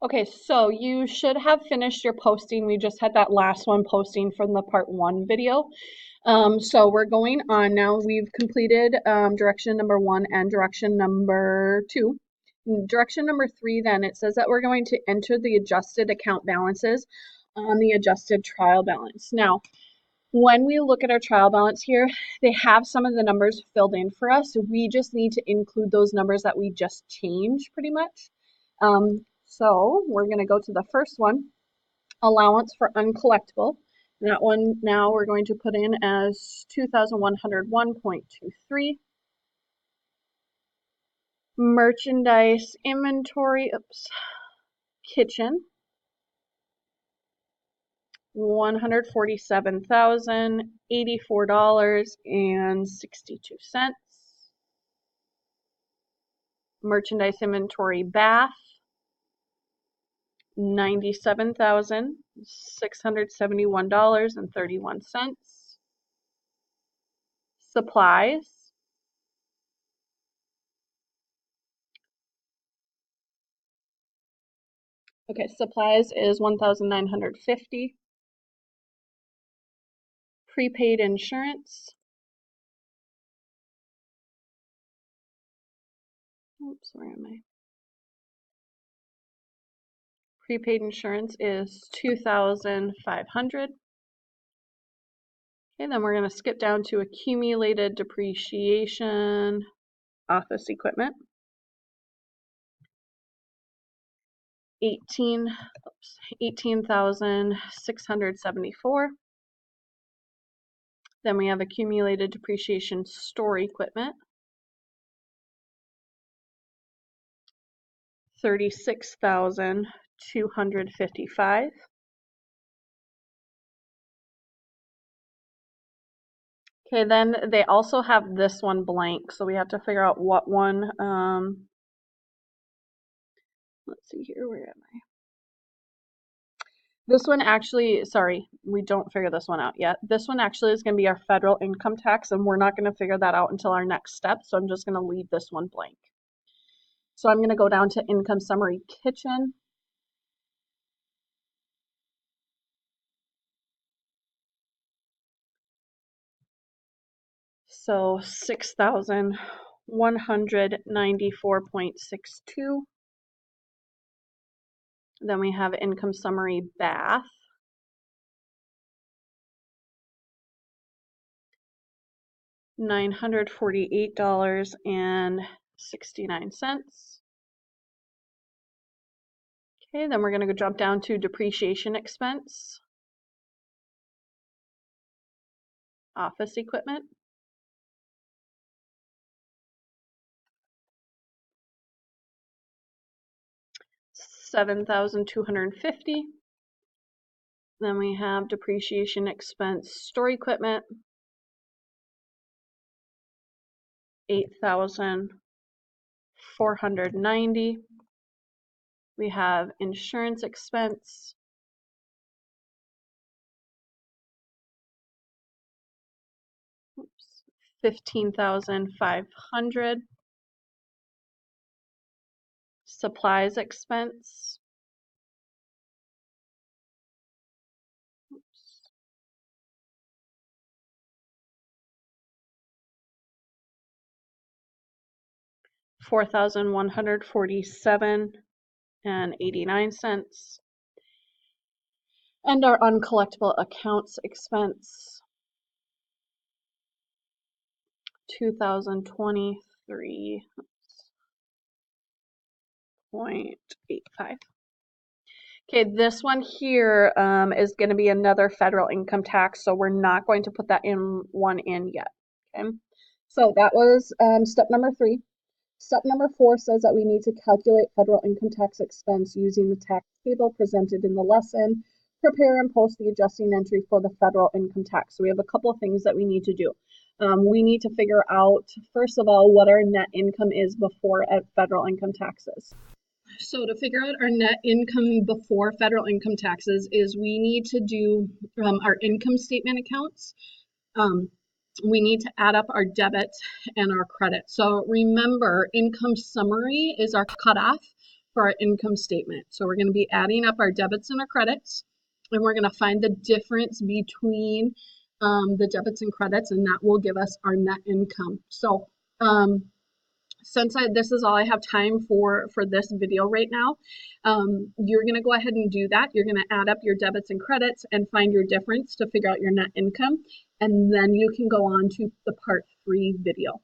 Okay, so you should have finished your posting. We just had that last one posting from the part 1 video. So we're going on now. We've completed direction number 1 and direction number 2. Direction number 3, then, it says that we're going to enter the adjusted account balances on the adjusted trial balance. Now, when we look at our trial balance here, they have some of the numbers filled in for us. So we just need to include those numbers that we just changed pretty much. So we're going to go to the first one, allowance for uncollectible. That one now we're going to put in as 2,101.23. Merchandise inventory, kitchen, $147,084.62. Merchandise inventory bath, $97,671.31. Supplies, supplies is $1,950. Prepaid insurance, where am I? Prepaid insurance is $2,500. Okay, then we're going to skip down to accumulated depreciation, office equipment. $18,674. Then we have accumulated depreciation store equipment, $36,255. Okay, then they also have this one blank, so we have to figure out what one. Let's see here, where am I? This one actually, sorry, we don't figure this one out yet. This one actually is going to be our federal income tax, and we're not going to figure that out until our next step, so I'm just going to leave this one blank. So I'm going to go down to income summary kitchen. So 6,194.62. Then we have income summary bath. $948.69. Okay, then we're going to go jump down to depreciation expense. Office equipment. $7,250. Then we have depreciation expense store equipment. $8,490. We have insurance expense. $15,500. Supplies expense. $4,147.89. And our uncollectible accounts expense, $2,023.85. Okay, this one here is going to be another federal income tax, so we're not going to put that in yet. Okay, so that was step number 3. Step number 4 says that we need to calculate federal income tax expense using the tax table presented in the lesson. Prepare and post the adjusting entry for the federal income tax. So we have a couple of things that we need to do. We need to figure out, first of all, what our net income is before federal income taxes. So to figure out our net income before federal income taxes is we need to do our income statement accounts. We need to add up our debit and our credit. So remember, income summary is our cutoff for our income statement. So we're going to be adding up our debits and our credits, and we're going to find the difference between the debits and credits, and that will give us our net income. So since this is all I have time for this video right now, you're going to go ahead and do that. You're going to add up your debits and credits and find your difference to figure out your net income, and then you can go on to the part 3 video.